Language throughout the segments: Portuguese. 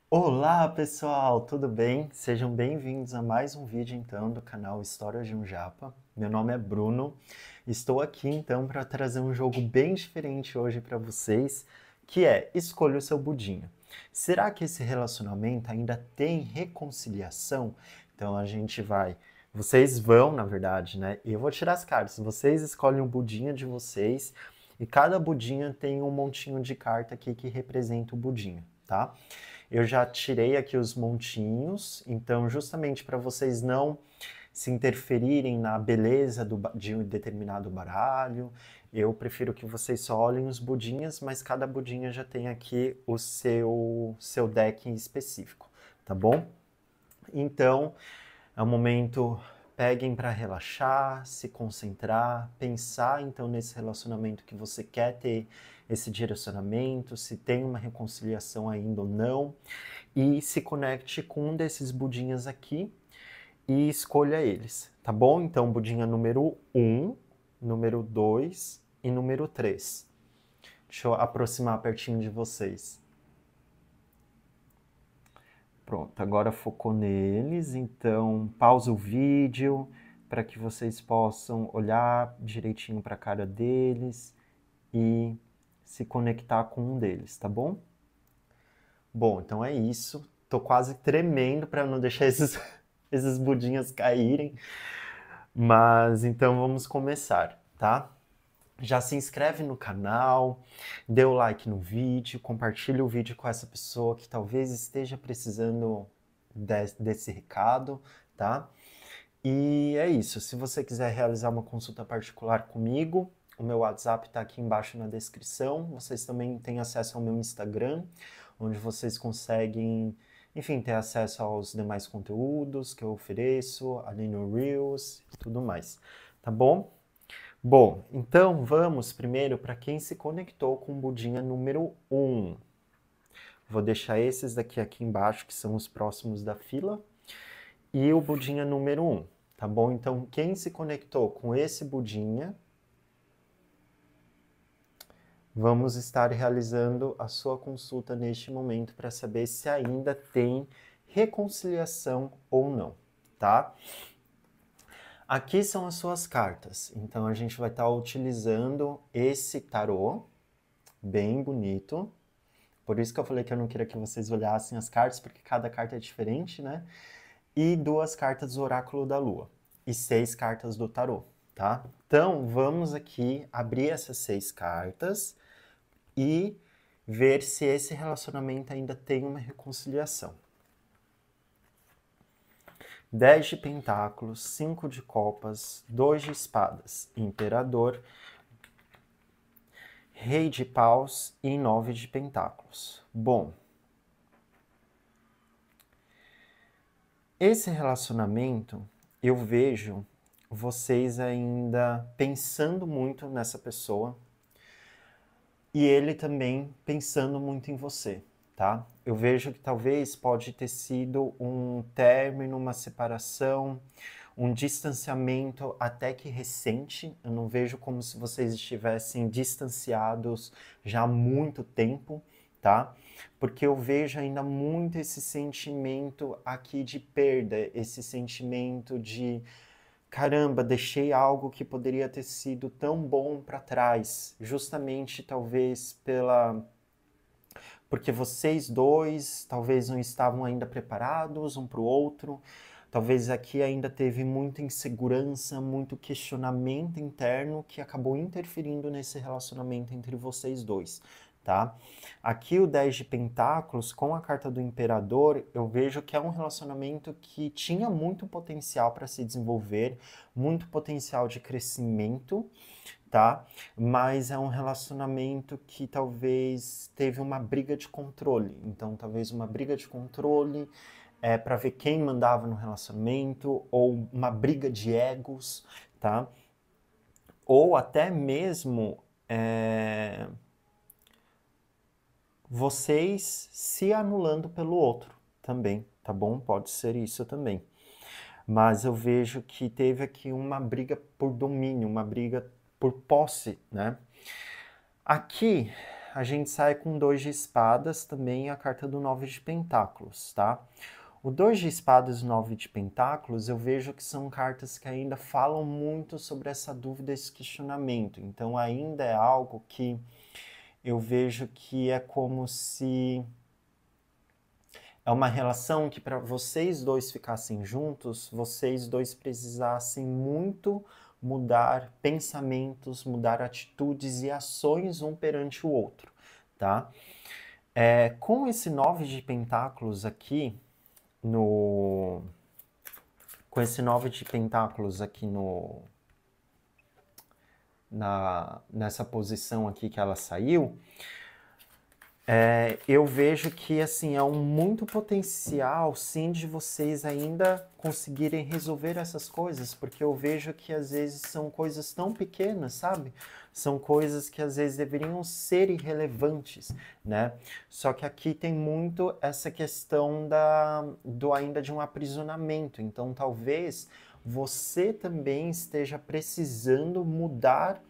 Olá pessoal, tudo bem? Sejam bem-vindos a mais um vídeo então do canal Histórias de um Japa. Meu nome é Bruno, estou aqui então para trazer um jogo bem diferente hoje para vocês, que é Escolha o seu budinho. Será que esse relacionamento ainda tem reconciliação? Então vocês vão, na verdade, né? Eu vou tirar as cartas, vocês escolhem o budinho de vocês e cada budinho tem um montinho de carta aqui que representa o budinho, tá? Eu já tirei aqui os montinhos, então justamente para vocês não se interferirem na beleza de um determinado baralho, eu prefiro que vocês só olhem os budinhas, mas cada budinha já tem aqui o seu deck em específico, tá bom? Então, é um momento, peguem para relaxar, se concentrar, pensar então nesse relacionamento que você quer ter, esse direcionamento, se tem uma reconciliação ainda ou não, e se conecte com um desses budinhas aqui e escolha eles, tá bom? Então, budinha número 1, número 2 e número 3. Deixa eu aproximar pertinho de vocês. Pronto, agora focou neles, então pausa o vídeo para que vocês possam olhar direitinho para a cara deles e se conectar com um deles, tá bom? Bom, então é isso. Tô quase tremendo para não deixar esses budinhas caírem, mas então vamos começar, tá? Já se inscreve no canal, dê o like no vídeo, compartilhe o vídeo com essa pessoa que talvez esteja precisando desse recado, tá? E é isso. Se você quiser realizar uma consulta particular comigo, o meu WhatsApp está aqui embaixo na descrição. Vocês também têm acesso ao meu Instagram, onde vocês conseguem, enfim, ter acesso aos demais conteúdos que eu ofereço, ali no Reels e tudo mais. Tá bom? Bom, então vamos primeiro para quem se conectou com o Budinha número 1. Vou deixar esses daqui aqui embaixo, que são os próximos da fila, e o Budinha número 1, tá bom? Então, quem se conectou com esse Budinha, vamos estar realizando a sua consulta neste momento para saber se ainda tem reconciliação ou não, tá? Aqui são as suas cartas, então a gente vai estar utilizando esse tarô, bem bonito. Por isso que eu falei que eu não queria que vocês olhassem as cartas, porque cada carta é diferente, né? E 2 cartas do Oráculo da Lua e 6 cartas do tarô, tá? Então, vamos aqui abrir essas 6 cartas e ver se esse relacionamento ainda tem uma reconciliação. 10 de pentáculos, 5 de copas, 2 de espadas, imperador, rei de paus e 9 de pentáculos. Bom, esse relacionamento, eu vejo vocês ainda pensando muito nessa pessoa e ele também pensando muito em você, tá? Eu vejo que talvez pode ter sido um término, uma separação, um distanciamento até que recente. Eu não vejo como se vocês estivessem distanciados já há muito tempo, tá? Porque eu vejo ainda muito esse sentimento aqui de perda, esse sentimento de caramba, deixei algo que poderia ter sido tão bom para trás, justamente talvez porque vocês dois talvez não estavam ainda preparados um para o outro, talvez aqui ainda teve muita insegurança, muito questionamento interno que acabou interferindo nesse relacionamento entre vocês dois, tá? Aqui o 10 de pentáculos com a carta do imperador, eu vejo que é um relacionamento que tinha muito potencial para se desenvolver, muito potencial de crescimento, tá? Mas é um relacionamento que talvez teve uma briga de controle. Então, talvez uma briga de controle para ver quem mandava no relacionamento, ou uma briga de egos, tá? Ou até mesmo vocês se anulando pelo outro também, tá bom? Pode ser isso também. Mas eu vejo que teve aqui uma briga por domínio, uma briga por posse, né? Aqui, a gente sai com 2 de espadas, também a carta do 9 de pentáculos, tá? O 2 de espadas e o 9 de pentáculos, eu vejo que são cartas que ainda falam muito sobre essa dúvida, esse questionamento. Então, ainda é algo que eu vejo que é como se é uma relação que para vocês dois ficassem juntos, vocês dois precisassem muito mudar pensamentos, mudar atitudes e ações um perante o outro, tá? Com esse 9 de pentáculos aqui, com esse 9 de pentáculos aqui nessa posição aqui que ela saiu, eu vejo que assim, é um muito potencial, sim, de vocês ainda conseguirem resolver essas coisas, porque eu vejo que às vezes são coisas tão pequenas, sabe? São coisas que às vezes deveriam ser irrelevantes, né? Só que aqui tem muito essa questão ainda de um aprisionamento. Então, talvez você também esteja precisando mudar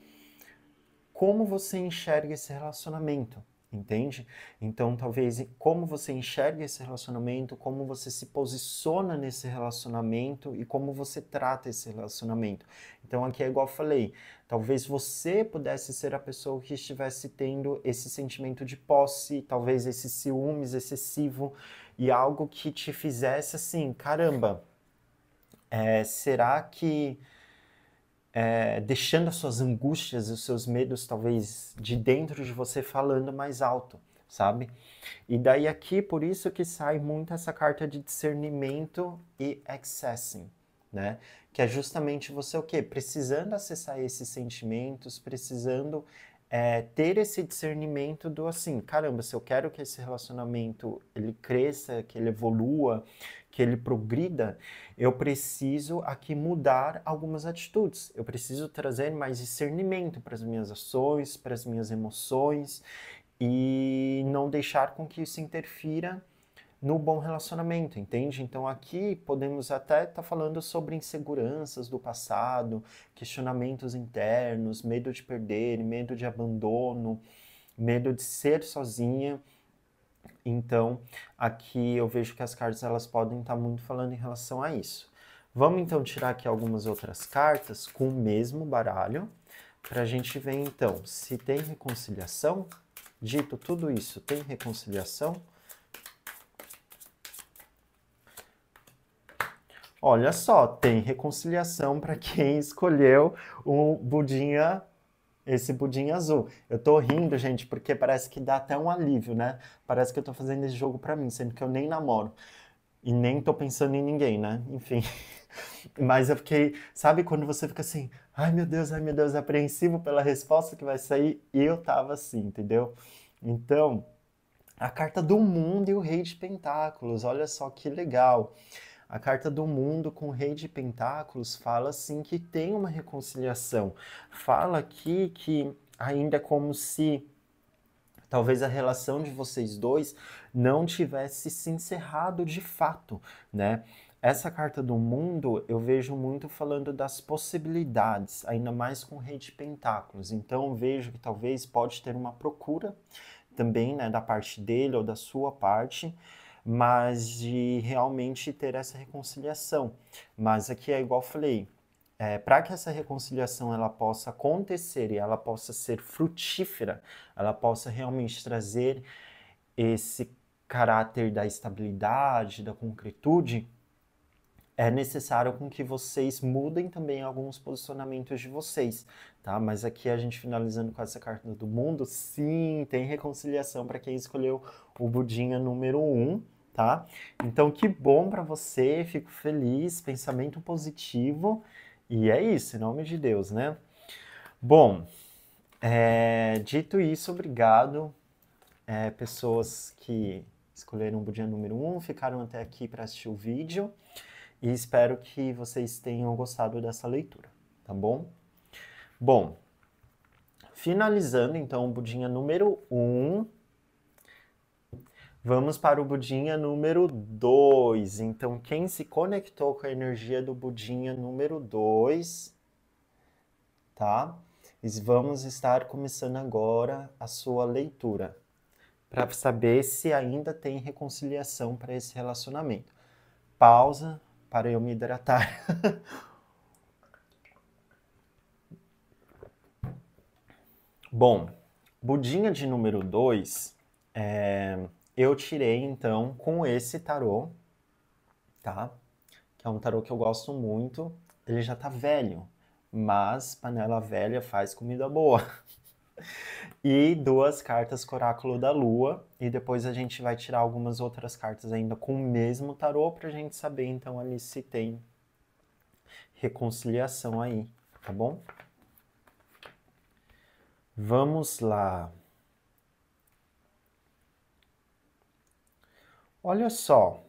como você enxerga esse relacionamento, entende? Então, talvez como você enxerga esse relacionamento, como você se posiciona nesse relacionamento e como você trata esse relacionamento. Então, aqui é igual eu falei, talvez você pudesse ser a pessoa que estivesse tendo esse sentimento de posse, talvez esse ciúmes excessivo e algo que te fizesse assim, caramba, será que deixando as suas angústias e os seus medos, talvez, de dentro de você falando mais alto, sabe? E daí aqui, por isso que sai muito essa carta de discernimento e accessing, né? Que é justamente você o quê? Precisando acessar esses sentimentos, precisando ter esse discernimento do assim, caramba, se eu quero que esse relacionamento ele cresça, que ele evolua, que ele progrida, eu preciso aqui mudar algumas atitudes. Eu preciso trazer mais discernimento para as minhas ações, para as minhas emoções e não deixar com que isso interfira no bom relacionamento, entende? Então aqui podemos até estar falando sobre inseguranças do passado, questionamentos internos, medo de perder, medo de abandono, medo de ser sozinha. Então, aqui eu vejo que as cartas elas podem estar muito falando em relação a isso. Vamos então tirar aqui algumas outras cartas com o mesmo baralho, para a gente ver então se tem reconciliação. Dito tudo isso, tem reconciliação? Olha só, tem reconciliação para quem escolheu o budinha, esse budinha azul. Eu tô rindo, gente, porque parece que dá até um alívio, né? Parece que eu tô fazendo esse jogo para mim, sendo que eu nem namoro. E nem tô pensando em ninguém, né? Enfim. Mas eu fiquei, sabe quando você fica assim, ai meu Deus, apreensivo pela resposta que vai sair? E eu tava assim, entendeu? Então, a carta do mundo e o rei de pentáculos, olha só que legal. A carta do mundo com o rei de pentáculos fala assim que tem uma reconciliação. Fala aqui que ainda é como se talvez a relação de vocês dois não tivesse se encerrado de fato, né? Essa carta do mundo eu vejo muito falando das possibilidades, ainda mais com o rei de pentáculos. Então eu vejo que talvez pode ter uma procura também, né, da parte dele ou da sua parte, mas de realmente ter essa reconciliação. Mas aqui é igual eu falei, para que essa reconciliação ela possa acontecer e ela possa ser frutífera, ela possa realmente trazer esse caráter da estabilidade, da concretude, é necessário com que vocês mudem também alguns posicionamentos de vocês, tá? Mas aqui a gente finalizando com essa carta do mundo, sim, tem reconciliação para quem escolheu o budinha número 1, tá? Então que bom para você, fico feliz, pensamento positivo, e é isso, em nome de Deus, né? Bom, dito isso, obrigado, pessoas que escolheram o budinha número 1, ficaram até aqui para assistir o vídeo. E espero que vocês tenham gostado dessa leitura, tá bom? Bom, finalizando então o budinha número 1, vamos para o budinha número 2. Então, quem se conectou com a energia do budinha número 2, tá? e vamos estar começando agora a sua leitura, para saber se ainda tem reconciliação para esse relacionamento. Pausa para eu me hidratar. Bom, budinha de número 2, eu tirei então com esse tarô, tá? Que é um tarô que eu gosto muito. Ele já tá velho, mas panela velha faz comida boa. E 2 cartas Oráculo da Lua, e depois a gente vai tirar algumas outras cartas ainda com o mesmo tarô pra gente saber então ali se tem reconciliação aí, tá bom? Vamos lá. Olha só,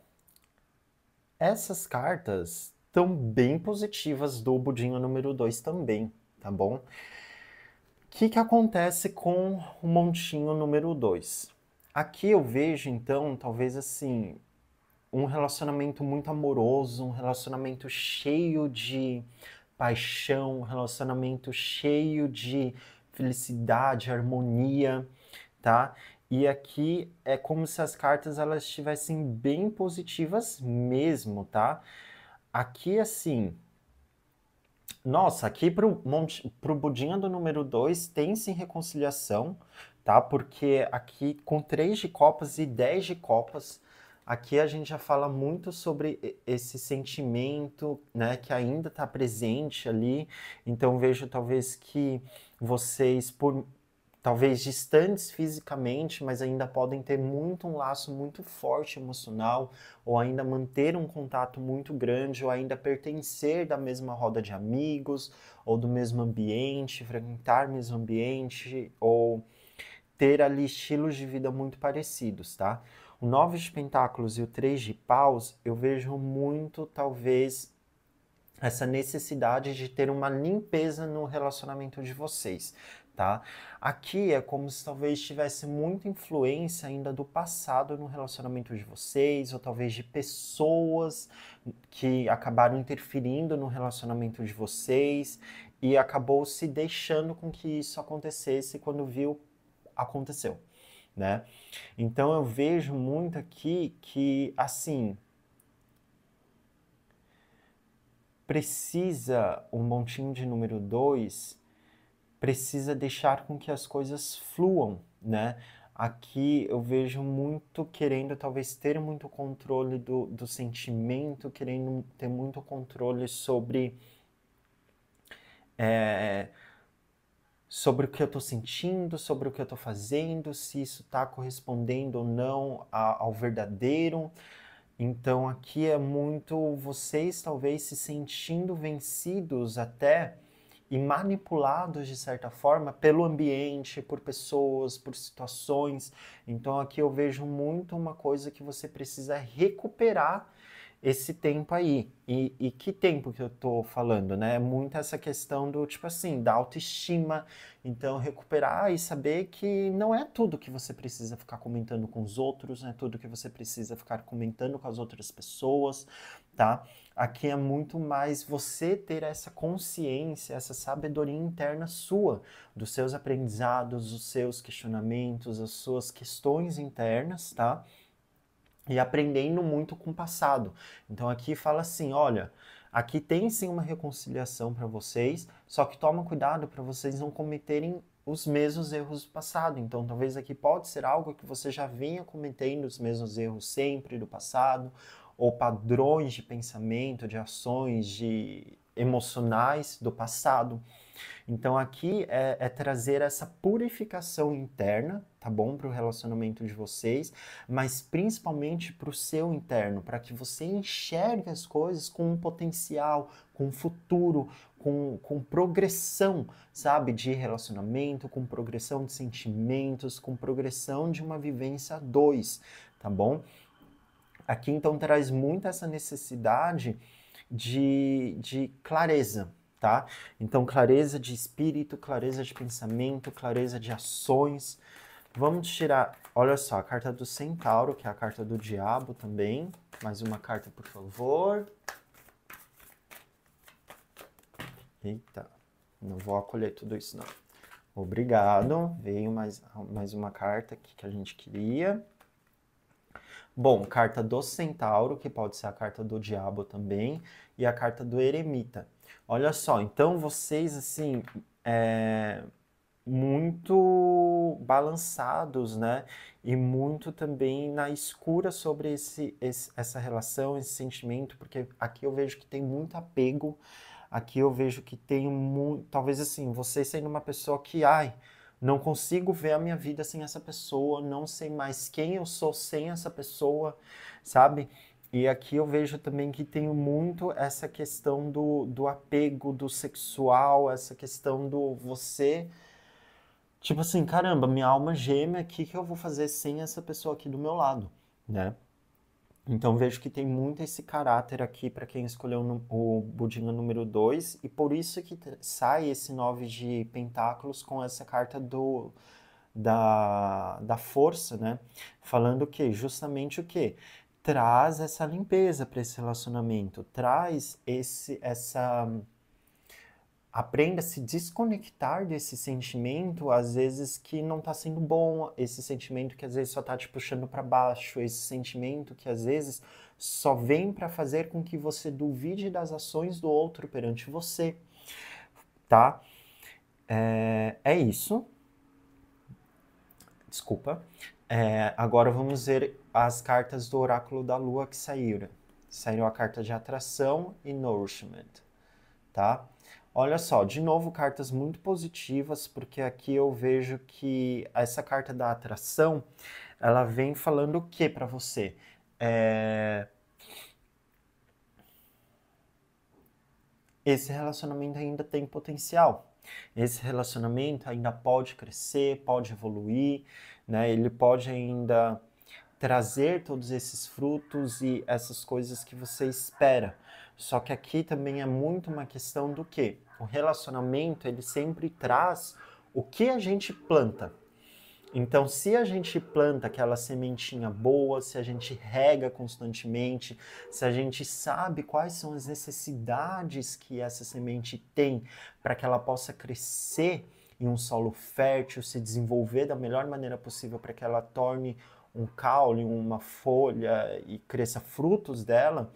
essas cartas estão bem positivas do budinho número 2 também, tá bom? O que acontece com o montinho número 2? Aqui eu vejo, então, talvez assim, um relacionamento muito amoroso, um relacionamento cheio de paixão, um relacionamento cheio de felicidade, harmonia, tá? E aqui é como se as cartas elas estivessem bem positivas mesmo, tá? Aqui assim, nossa, aqui pro budinha do número 2 tem sim reconciliação, tá? Porque aqui com 3 de copas e 10 de copas, aqui a gente já fala muito sobre esse sentimento, né, que ainda está presente ali. Então vejo talvez que vocês, por talvez distantes fisicamente, mas ainda podem ter muito um laço muito forte emocional, ou ainda manter um contato muito grande, ou ainda pertencer da mesma roda de amigos, ou do mesmo ambiente, frequentar o mesmo ambiente, ou ter ali estilos de vida muito parecidos, tá? O 9 de Pentáculos e o 3 de Paus, eu vejo muito, talvez, essa necessidade de ter uma limpeza no relacionamento de vocês, tá? Aqui é como se talvez tivesse muita influência ainda do passado no relacionamento de vocês, ou talvez de pessoas que acabaram interferindo no relacionamento de vocês e acabou se deixando com que isso acontecesse quando viu, aconteceu, né? Então eu vejo muito aqui que, assim, precisa, o montinho de número 2 precisa deixar com que as coisas fluam, né? Aqui eu vejo muito querendo talvez ter muito controle do sentimento, querendo ter muito controle sobre o que eu estou sentindo, sobre o que eu estou fazendo, se isso está correspondendo ou não ao verdadeiro. Então aqui é muito vocês talvez se sentindo vencidos até e manipulados de certa forma pelo ambiente, por pessoas, por situações. Então aqui eu vejo muito uma coisa que você precisa recuperar esse tempo aí. E que tempo que eu tô falando, né? É muito essa questão do, tipo assim, da autoestima. Então, recuperar e saber que não é tudo que você precisa ficar comentando com os outros, não é tudo que você precisa ficar comentando com as outras pessoas, tá? Aqui é muito mais você ter essa consciência, essa sabedoria interna sua, dos seus aprendizados, dos seus questionamentos, as suas questões internas, tá? E aprendendo muito com o passado. Então aqui fala assim, olha, aqui tem sim uma reconciliação para vocês, só que toma cuidado para vocês não cometerem os mesmos erros do passado. Então talvez aqui pode ser algo que você já venha cometendo os mesmos erros sempre do passado, ou padrões de pensamento, de ações, de emocionais do passado. Então aqui é trazer essa purificação interna, tá bom? Para o relacionamento de vocês, mas principalmente para o seu interno, para que você enxergue as coisas com um potencial, com um futuro, com progressão, sabe? De relacionamento, com progressão de sentimentos, com progressão de uma vivência a dois, tá bom? Aqui então traz muito essa necessidade de clareza, tá? Então, clareza de espírito, clareza de pensamento, clareza de ações. Vamos tirar, olha só, a carta do Centauro, que é a carta do Diabo também. Mais uma carta, por favor. Eita, não vou acolher tudo isso, não. Obrigado. Veio mais uma carta aqui que a gente queria. Bom, carta do Centauro, que pode ser a carta do Diabo também, e a carta do Eremita. Olha só, então vocês, assim, muito balançados, né? E muito também na escura sobre essa relação, esse sentimento, porque aqui eu vejo que tem muito apego, aqui eu vejo que tem muito, talvez assim, você sendo uma pessoa que, não consigo ver a minha vida sem essa pessoa, não sei mais quem eu sou sem essa pessoa, sabe? E aqui eu vejo também que tem muito essa questão do apego, do sexual, essa questão do você. Tipo assim, caramba, minha alma gêmea, o que que eu vou fazer sem essa pessoa aqui do meu lado, né? Então vejo que tem muito esse caráter aqui para quem escolheu o Budinga número 2 e por isso que sai esse 9 de pentáculos com essa carta da força, né? Falando o quê? Justamente o quê? Traz essa limpeza para esse relacionamento, traz essa aprenda a se desconectar desse sentimento, às vezes que não está sendo bom, esse sentimento que às vezes só está te puxando para baixo, esse sentimento que às vezes só vem para fazer com que você duvide das ações do outro perante você, tá? É isso. Desculpa. Agora vamos ver as cartas do Oráculo da Lua que saíram. Saiu a carta de atração e nourishment, tá? Olha só, de novo, cartas muito positivas, porque aqui eu vejo que essa carta da atração, ela vem falando o que para você? Esse relacionamento ainda tem potencial. Esse relacionamento ainda pode crescer, pode evoluir, né? Ele pode ainda trazer todos esses frutos e essas coisas que você espera. Só que aqui também é muito uma questão do quê? O relacionamento, ele sempre traz o que a gente planta. Então, se a gente planta aquela sementinha boa, se a gente rega constantemente, se a gente sabe quais são as necessidades que essa semente tem para que ela possa crescer em um solo fértil, se desenvolver da melhor maneira possível para que ela torne um caule, uma folha e cresça frutos dela,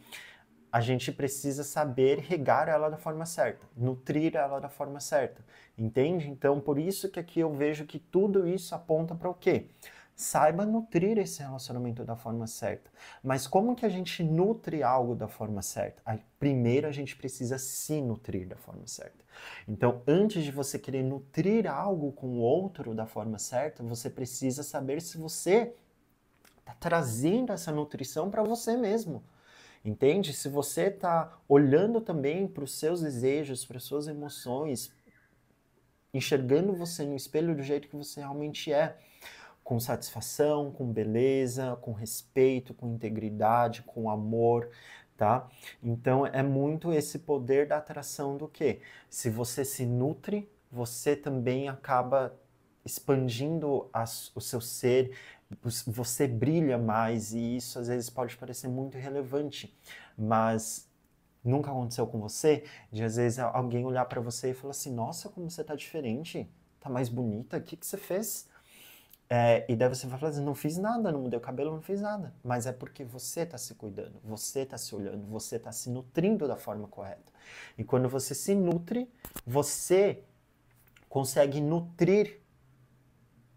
a gente precisa saber regar ela da forma certa, nutrir ela da forma certa, entende? Então, por isso que aqui eu vejo que tudo isso aponta para o quê? Saiba nutrir esse relacionamento da forma certa. Mas como que a gente nutre algo da forma certa? Primeiro a gente precisa se nutrir da forma certa. Então, antes de você querer nutrir algo com o outro da forma certa, você precisa saber se você está trazendo essa nutrição para você mesmo. Entende? Se você está olhando também para os seus desejos, para as suas emoções, enxergando você no espelho do jeito que você realmente é, com satisfação, com beleza, com respeito, com integridade, com amor, tá? Então é muito esse poder da atração do quê? Se você se nutre, você também acaba expandindo o seu ser, você brilha mais e isso às vezes pode parecer muito irrelevante, mas nunca aconteceu com você de às vezes alguém olhar para você e falar assim, nossa, como você tá diferente, tá mais bonita, o que que você fez? E daí você vai falar assim, não fiz nada, não mudei o cabelo, não fiz nada. Mas é porque você está se cuidando, você está se olhando, você está se nutrindo da forma correta. E quando você se nutre, você consegue nutrir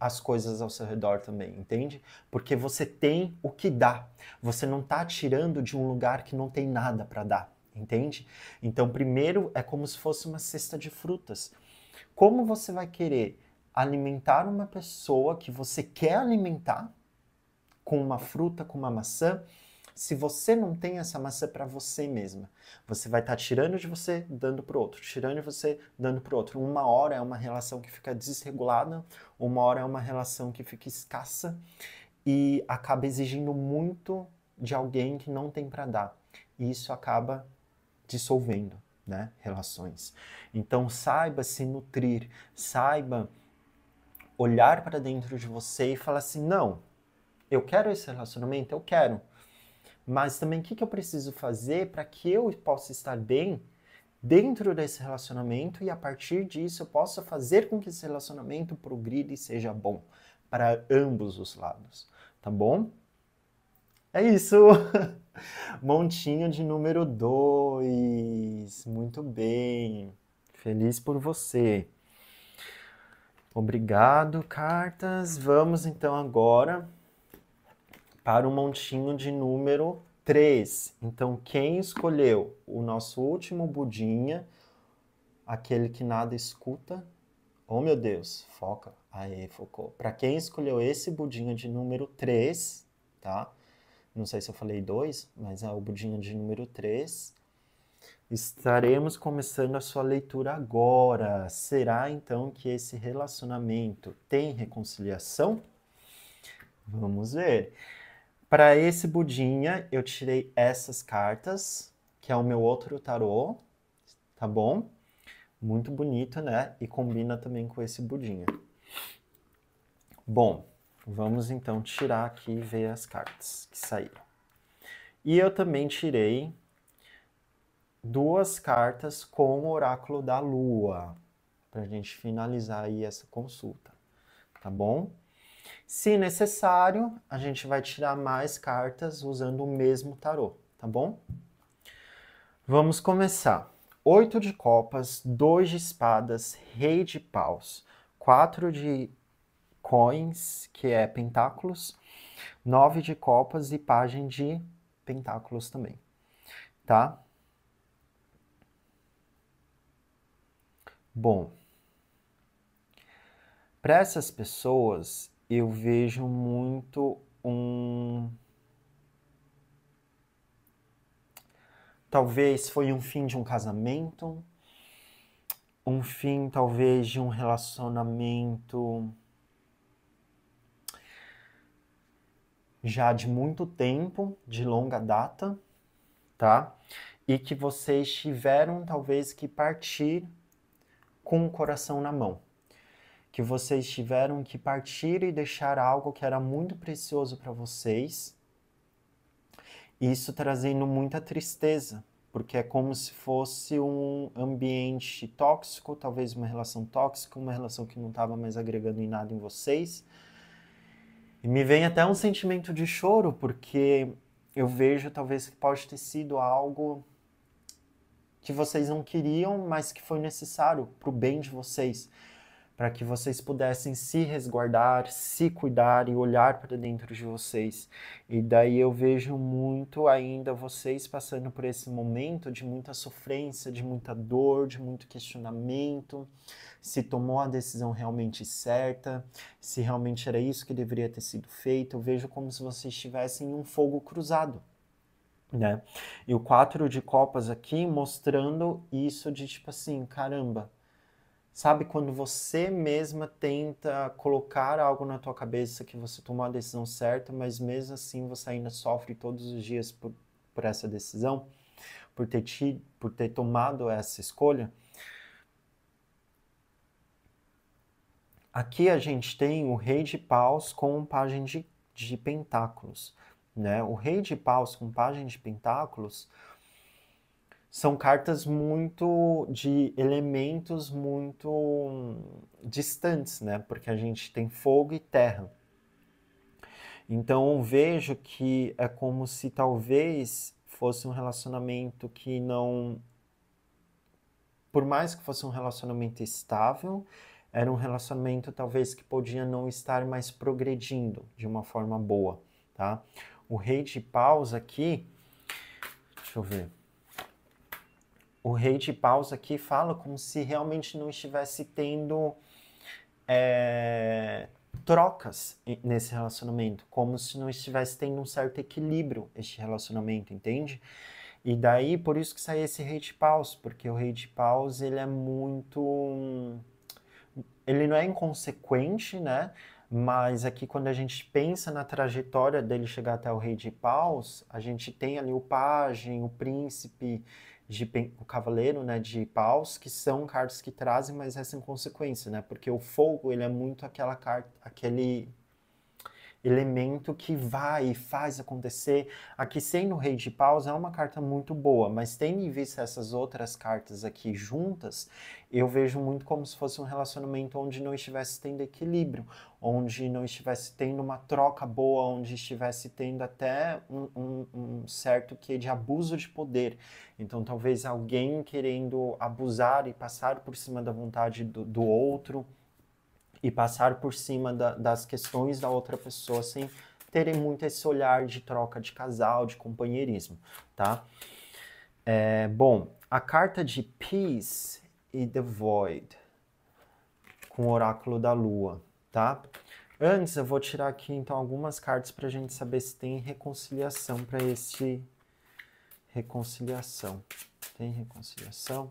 as coisas ao seu redor também, entende? Porque você tem o que dá. Você não está tirando de um lugar que não tem nada para dar, entende? Então, primeiro é como se fosse uma cesta de frutas. Como você vai querer alimentar uma pessoa que você quer alimentar com uma fruta, com uma maçã, se você não tem essa maçã para você mesma? Você vai estar tirando de você, dando para o outro, tirando de você, dando para o outro. Uma hora é uma relação que fica desregulada, uma hora é uma relação que fica escassa e acaba exigindo muito de alguém que não tem para dar. E isso acaba dissolvendo, né, relações. Então saiba se nutrir, saiba olhar para dentro de você e falar assim, não, eu quero esse relacionamento, eu quero. Mas também o que eu preciso fazer para que eu possa estar bem dentro desse relacionamento e a partir disso eu possa fazer com que esse relacionamento progrida e seja bom para ambos os lados, tá bom? É isso! Montinho de número 2. Muito bem. Feliz por você. Obrigado, cartas. Vamos então agora para o montinho de número 3. Então, quem escolheu o nosso último budinha, aquele que nada escuta? Oh, meu Deus, foca. Aê, focou. Para quem escolheu esse budinha de número 3, tá? Não sei se eu falei 2, mas é o budinha de número 3. Estaremos começando a sua leitura agora. Será então que esse relacionamento tem reconciliação? Vamos ver. Para esse budinha, eu tirei essas cartas, que é o meu outro tarô, tá bom? Muito bonito, né? E combina também com esse budinha. Bom, vamos então tirar aqui e ver as cartas que saíram. E eu também tirei 2 cartas com o oráculo da Lua, para a gente finalizar aí essa consulta, tá bom? Se necessário, a gente vai tirar mais cartas usando o mesmo tarô, tá bom? Vamos começar. 8 de copas, 2 de espadas, rei de paus, 4 de coins, que é pentáculos, 9 de copas e pajem de pentáculos também, tá? Bom, para essas pessoas, eu vejo muito talvez foi um fim de um casamento, um fim talvez de um relacionamento já de muito tempo, de longa data, tá? E que vocês tiveram talvez que partir com o coração na mão. Que vocês tiveram que partir e deixar algo que era muito precioso para vocês. Isso trazendo muita tristeza, porque é como se fosse um ambiente tóxico, talvez uma relação tóxica, uma relação que não estava mais agregando em nada em vocês. E me vem até um sentimento de choro, porque eu vejo talvez que pode ter sido algo que vocês não queriam, mas que foi necessário para o bem de vocês, para que vocês pudessem se resguardar, se cuidar e olhar para dentro de vocês. E daí eu vejo muito ainda vocês passando por esse momento de muita sofrência, de muita dor, de muito questionamento, se tomou a decisão realmente certa, se realmente era isso que deveria ter sido feito. Eu vejo como se vocês estivessem em um fogo cruzado, né? E o 4 de copas aqui mostrando isso de tipo assim, caramba, sabe quando você mesma tenta colocar algo na tua cabeça que você tomou a decisão certa, mas mesmo assim você ainda sofre todos os dias por essa decisão, por ter tomado essa escolha? Aqui a gente tem o rei de paus com o pajem de pentáculos, né? O rei de paus com pajem de pentáculos são cartas muito de elementos muito distantes, né? Porque a gente tem fogo e terra. Então eu vejo que é como se talvez fosse um relacionamento que não... Por mais que fosse um relacionamento estável, era um relacionamento talvez que podia não estar mais progredindo de uma forma boa, tá? O rei de paus aqui, deixa eu ver. O rei de paus aqui fala como se realmente não estivesse tendo trocas nesse relacionamento, como se não estivesse tendo um certo equilíbrio este relacionamento, entende? E daí, por isso que sai esse rei de paus, porque o rei de paus, ele é muito... Ele não é inconsequente, né? Mas aqui, quando a gente pensa na trajetória dele chegar até o rei de paus, a gente tem ali o pajem, o príncipe, o cavaleiro, né, de paus, que são cartas que trazem mais essa inconsequência, né? Porque o fogo, ele é muito aquela carta, elemento que vai e faz acontecer. Aqui, sendo o Rei de Paus, é uma carta muito boa, mas tendo em vista essas outras cartas aqui juntas, eu vejo muito como se fosse um relacionamento onde não estivesse tendo equilíbrio, onde não estivesse tendo uma troca boa, onde estivesse tendo até um certo quê de abuso de poder. Então, talvez alguém querendo abusar e passar por cima da vontade do outro, e passar por cima das questões da outra pessoa sem terem muito esse olhar de troca de casal, de companheirismo, tá? Bom, a carta de Peace e The Void, com o Oráculo da Lua, tá? Antes, eu vou tirar aqui, então, algumas cartas para a gente saber se tem reconciliação para este... Reconciliação. Tem reconciliação?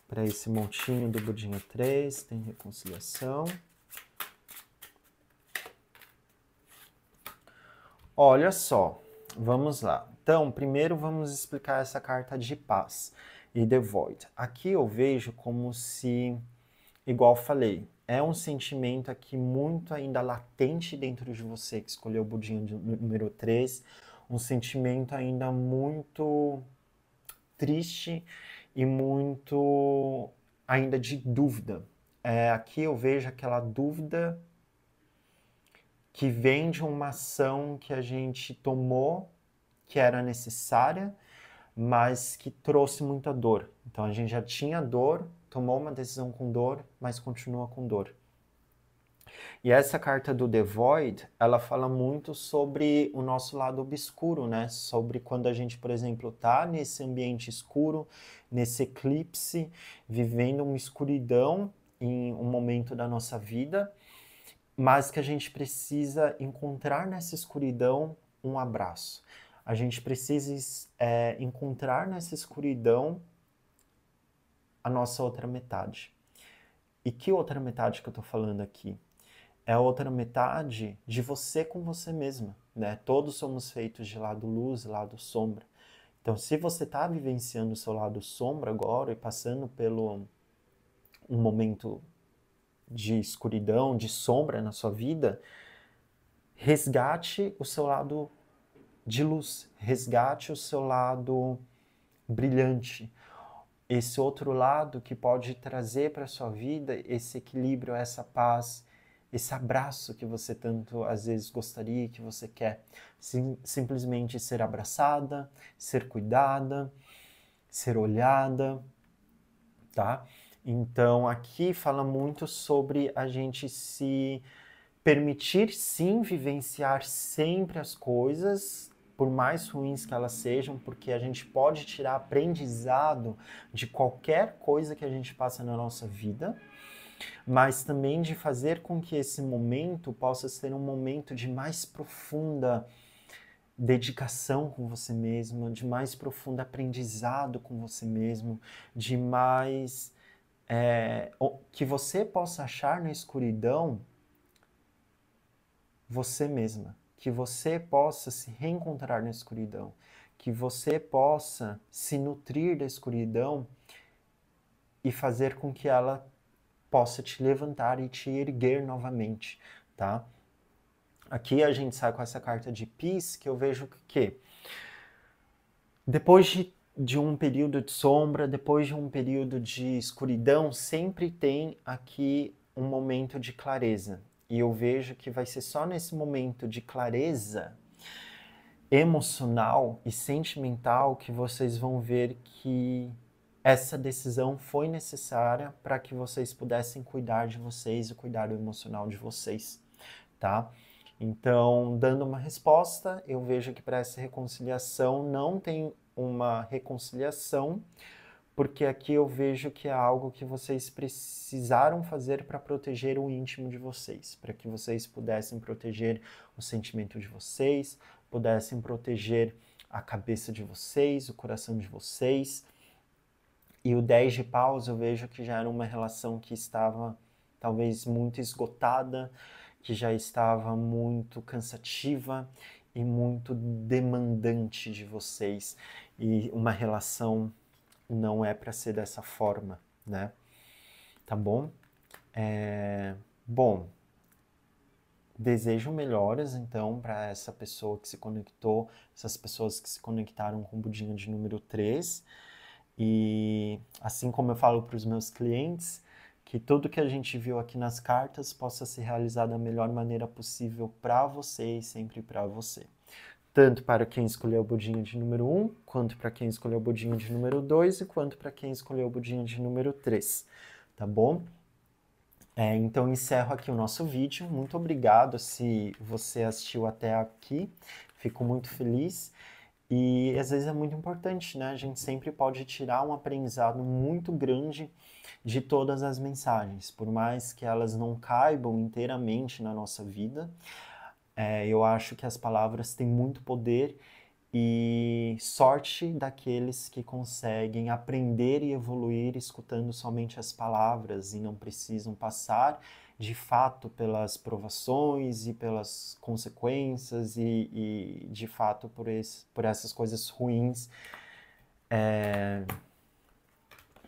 Para esse montinho do Budinha 3, tem reconciliação. Olha só, vamos lá. Então, primeiro vamos explicar essa carta de paz e The Void. Aqui eu vejo como se, igual falei, é um sentimento aqui muito ainda latente dentro de você que escolheu o Budinha número 3, um sentimento ainda muito triste e muito ainda de dúvida. Aqui eu vejo aquela dúvida que vem de uma ação que a gente tomou, que era necessária, mas que trouxe muita dor. Então a gente já tinha dor, tomou uma decisão com dor, mas continua com dor. E essa carta do The Void, ela fala muito sobre o nosso lado obscuro, né? Sobre quando a gente, por exemplo, tá nesse ambiente escuro, nesse eclipse, vivendo uma escuridão em um momento da nossa vida, mas que a gente precisa encontrar nessa escuridão um abraço. A gente precisa encontrar nessa escuridão a nossa outra metade. E que outra metade que eu tô falando aqui? É a outra metade de você com você mesma, né? Todos somos feitos de lado luz e lado sombra. Então, se você está vivenciando o seu lado sombra agora e passando pelo um momento de escuridão, de sombra na sua vida, resgate o seu lado de luz, resgate o seu lado brilhante, esse outro lado que pode trazer para a sua vida esse equilíbrio, essa paz, esse abraço que você tanto às vezes gostaria, que você quer. Simplesmente ser abraçada, ser cuidada, ser olhada, tá? Então aqui fala muito sobre a gente se permitir sim vivenciar sempre as coisas, por mais ruins que elas sejam, porque a gente pode tirar aprendizado de qualquer coisa que a gente passa na nossa vida, mas também de fazer com que esse momento possa ser um momento de mais profunda dedicação com você mesmo, de mais profundo aprendizado com você mesmo, de mais que você possa achar na escuridão você mesma, que você possa se reencontrar na escuridão, que você possa se nutrir da escuridão e fazer com que ela possa te levantar e te erguer novamente, tá? Aqui a gente sai com essa carta de Peace, que eu vejo que depois de um período de sombra, depois de um período de escuridão, sempre tem aqui um momento de clareza. E eu vejo que vai ser só nesse momento de clareza emocional e sentimental que vocês vão ver que essa decisão foi necessária para que vocês pudessem cuidar de vocês e cuidar do emocional de vocês, tá? Então, dando uma resposta, eu vejo que para essa reconciliação não tem uma reconciliação, porque aqui eu vejo que é algo que vocês precisaram fazer para proteger o íntimo de vocês, para que vocês pudessem proteger o sentimento de vocês, pudessem proteger a cabeça de vocês, o coração de vocês. E o 10 de paus eu vejo que já era uma relação que estava talvez muito esgotada, que já estava muito cansativa e muito demandante de vocês. E uma relação não é para ser dessa forma, né? Tá bom? Bom, desejo melhoras, então, para essa pessoa que se conectou, essas pessoas que se conectaram com o Budinha de número 3. E assim como eu falo para os meus clientes, que tudo que a gente viu aqui nas cartas possa se realizar da melhor maneira possível para você e sempre para você. Tanto para quem escolheu o budinho de número 1, quanto para quem escolheu o budinho de número 2 e quanto para quem escolheu o budinho de número 3, tá bom? Então encerro aqui o nosso vídeo. Muito obrigado se você assistiu até aqui. Fico muito feliz. E às vezes é muito importante, né? A gente sempre pode tirar um aprendizado muito grande de todas as mensagens, por mais que elas não caibam inteiramente na nossa vida. Eu acho que as palavras têm muito poder e sorte daqueles que conseguem aprender e evoluir escutando somente as palavras e não precisam passar de fato pelas provações e pelas consequências e de fato por essas coisas ruins.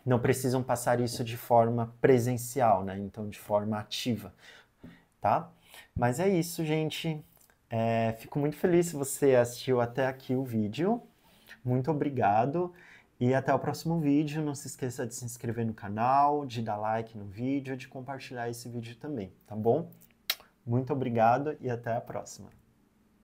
Não precisam passar isso de forma presencial, né? Então de forma ativa, tá? Mas é isso, gente. Fico muito feliz se você assistiu até aqui o vídeo. Muito obrigado e até o próximo vídeo. Não se esqueça de se inscrever no canal, de dar like no vídeo, de compartilhar esse vídeo também, tá bom? Muito obrigado e até a próxima.